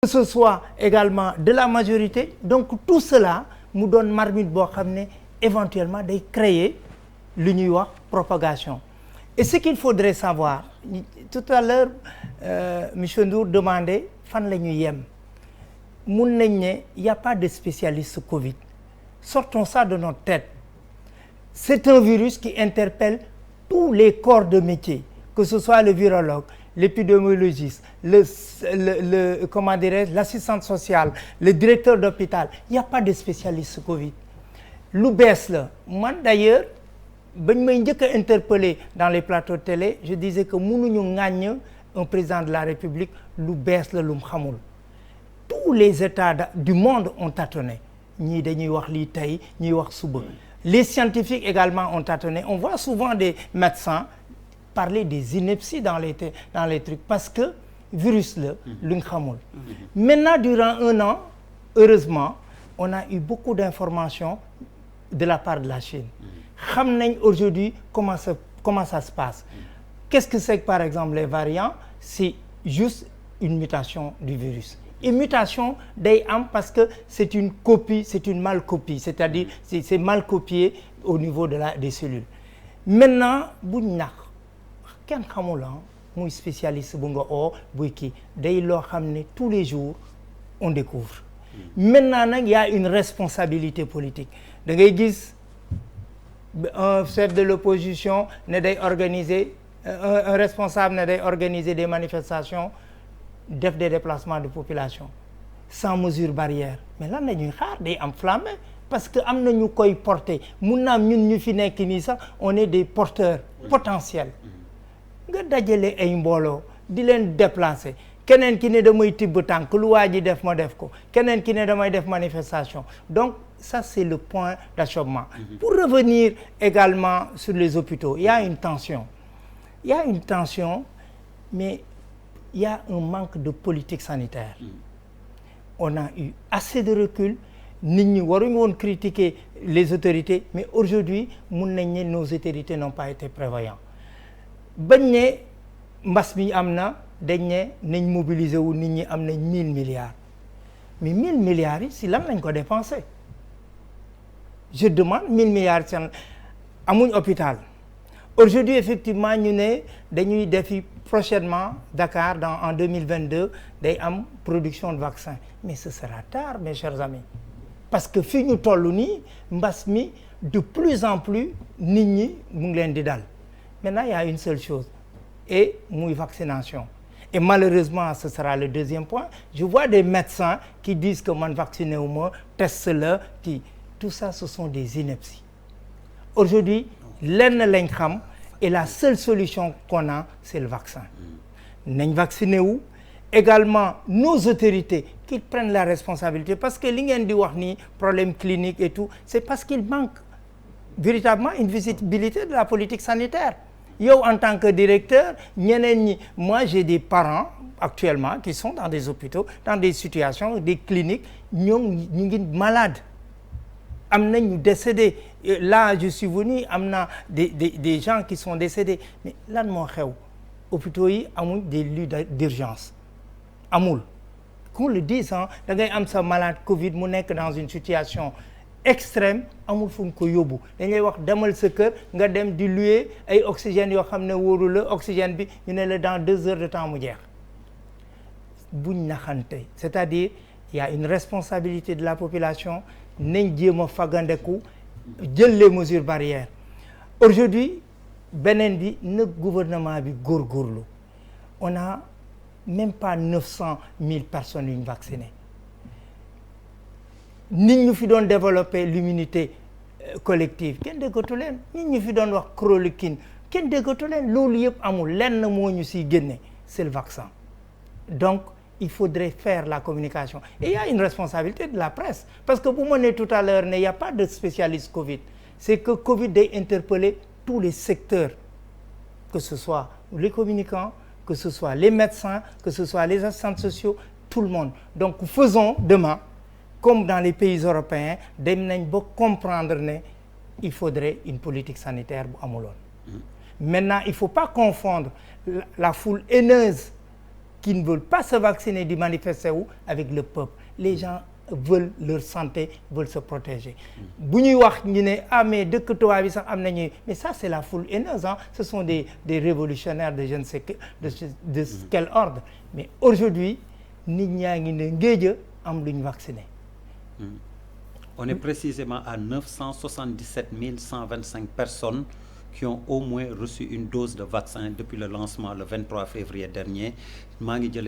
que ce soit également de la majorité. Donc tout cela mu doon marmite boo xam ne éventuellement day créer lu ñuy wax propagation. Et ce qu'il faudrait savoir, tout à l'heure monsieur Ndour demandait fan la ñuy yem. Mun nañ ne il y a pas de spécialiste Covid. Sortons ça de notre tête. C'est un virus qui interpelle tous les corps de métier, que ce soit le virologue, l'épidémiologiste, comment dirais-je, l'assistante sociale, le directeur d'hôpital. Il n'y a pas de spécialiste Covid. Lu bees la man d'ailleurs bañ may njëkk a interpellé dans les plateaux de télé je disais que mënuñu ŋàññ un président de la République lu bees la lu mu xamul. Tous les États du monde ont tâtonné ñii dañuy wax lii tey ñuy wax suba. Les scientifiques également ont tâtonné. On voit souvent des médecins parler des inepties dans les trucs parce que virus la lu nga xamul. Maintenant durant un an heureusement on a eu beaucoup d'informations de la part de la Chine. Xam nañ aujourd'hui comment ça se passe. Qu'est-ce que c'est que par exemple les variants? C'est juste une mutation du virus. Et mutation day am parce que c'est une copie, c'est une malcopie, c'est-à-dire c'est mal copié au niveau des cellules. Maintenant buñ nax kenn xamul muy spécialiste bu nga buy kii day loo xam ne tous les jours on découvre. Maintenant nag y a une responsabilité politique. Da ngay gis un chef de l'opposition ne day organiser un responsable ne day organiser des manifestations def des déplacements de population sans mesure barrière mais lan la ñuy xaar day am flambé parce que am na ñu koy porter mun na am ñun ñu fi nekk nii sax on est des porteurs potentiels nga dajale ay mbooloo di leen déplacer keneen ki ne damay tibb tànk lu waa ji def ma def ko keneen ki ne damay def manifestation donc ça c'est le point d'achoppement. Pour revenir également sur les hôpitaux il y a une tension mais il y a un manque de politique sanitaire. On a eu assez de recul nit ñi waruñu woon critiquer les autorités mais aujourd'hui mun nañ ne nos autorités n'ont pas été prévoyants bañ ne mbas mi am na dañ ne nañ mobiliser wu nit ñi am nañ 1000 milliards mais 1000 milliards yi si lan lañ ko dépenser je demande 1000 milliards seen amuñ hôpital aujourd'hui effectivement ñu ne dañuy defi prochainement Dakar en 2022 day am production de vaccins mais ce sera tard mes chers amis parce que fii ñu toll nii mbas mi de plus en plus nit ñi mu ngi leen di dal maintenant il y a une seule chose et muy vaccination et malheureusement ce sera le deuxième point je vois des médecins qui disent que man vacciné wu ma test la kii tout ça ce sont des inepties aujourd'hui lenn lañ xam et la seule solution qu'on a c'est le vaccin nañ vacciné wu également nos autorités qui prennent la responsabilité parce que li ngeen di wax ni problème clinique et tout c'est parce qu'il manque véritablement une visibilité de la politique sanitaire yow en tant que directeur ñeneen ñi moi j'ai des parents actuellement qui sont dans des hôpitaux dans des situations des cliniques ñoom ñu ngi malades am na ñu décédé là je suis venu am na des gens qui sont décédés mais lan moo xew hôpitaux yi amuñ des lits d'urgence amul qu'on le dise da ngay am sa malade Covid mu nekk dans une situation extrême amul fu mu ko yóbbu dañ lay wax demal sa kër nga dem di louer ay oxygène yoo xam ne wóoru la oxygène bi ñu ne la dans 2 heures de temps mu jeex buñ naxante c'est-à-dire il y a une responsabilité de la population nañ jéem a fagandeku jël les mesures barrières aujourd'hui beneen bi na gouvernement bi góorgóorlu on a même pas 900 000 personnes yu ñu vaccinées nit ñu fi doon développer l'immunité collective kenn déggatu leen nit ñu fi doon wax chloroquine kenn déggatu leen loolu yëpp amul lenn moo ñu siy génne c'est le vaccin donc il faudrait faire la communication et il y a une responsabilité de la presse parce que bu ma nee tout à l'heure ne il y a pas de spécialiste Covid c'est que Covid day interpeller tous les secteurs que ce soit les communicants que ce soit les médecins que ce soit les assistants sociaux tout le monde donc faisons demain comme dans les pays européens dem nañ ba comprendre ne il faudrait une politique sanitaire bu amuloon maintenant il faut pas confondre la foule haineuse qui ne veulent pas se vacciner di manifester wu avec le peuple. Les gens veulent leur santé, veulent se protéger. bu ñuy wax ñu ne ah mais dëkk tubaab bi sax am nañu mais ça c'est la foule haineuse, hein. Ce sont des révolutionnaires de je ne sais de quel ordre. Mais aujourd'hui nit ñaa ngi ne ngéej am lu ñu vacciné. On est précisément à 977 125 personnes qui ont au moins reçu une dose de vaccin depuis le lancement le 23 février dernier. maa ngi jël